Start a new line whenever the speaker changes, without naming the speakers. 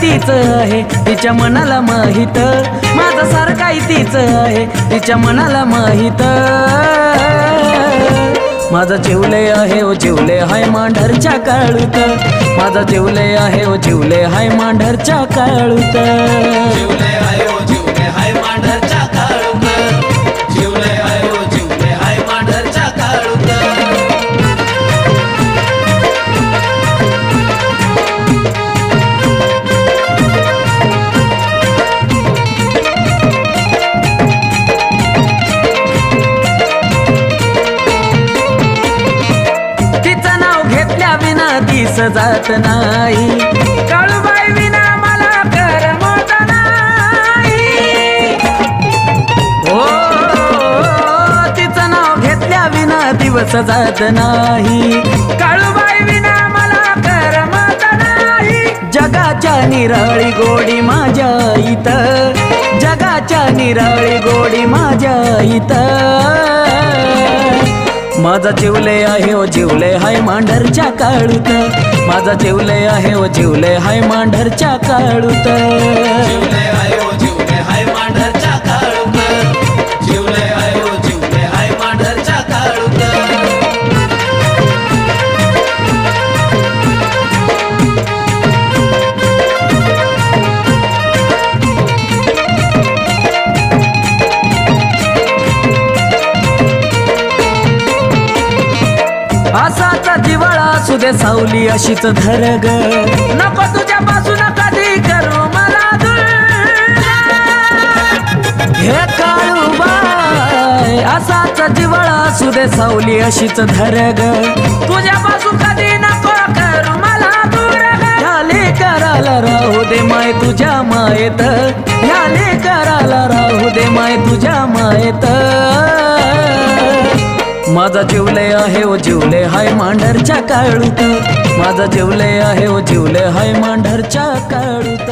तीच आहे तिच्या मनाला माहित, माझं सारखाही तीच आहे तिच्या मनाला माहित. माझा जिवले आहे ओ जिवले हाय मांढरच्या काळूत, माझा जिवले आहे ओ जिवले हाय मांढरच्या काळूत.
जिवले आहे ओ जिवले हाय मांढरच्या काळूत, जिवले आहे ओ जिवले हाय मांढरच्या काळूत.
दिस जात नाही, काळूबाई विना मला करमत नाही. हो तिचं नाव घेतल्या विना दिवस जात नाही, काळूबाई विना मला करमत नाही. जगाच्या निराळी गोडी माझ्या इथ, जगाच्या निराळी गोडी माझ्या इथ. माझा जिवले आहे ओ जिवले हाय मांढरच्या काळूत, माझा जिवले आहे ओ जिवले हाय मांढरच्या काळूत.
जिवले आहे ओ जिवले हाय मांढरच्या काळूत, जिवले आहे ओ जिवले हाय मांढरच्या काळूत.
असाचा जिवाळा असू दे सावली अशीच धरग, नको तुझ्यापासून कधी करू मला दूर. हे काळूबाई असाच जिवाळा असू दे सावली अशीच धरग, तुझ्यापासून कधी नको करू मला दूर. ह्या लेकराला राहू दे माय तुझ्या मायेत, ह्या लेकराला राहू दे माय तुझ्या मायेत. माझा जिवले आहे ओ जिवले हाय मांढरच्या काळूत, माझा जिवले आहे ओ जिवले हाय मांढरच्या काळूत.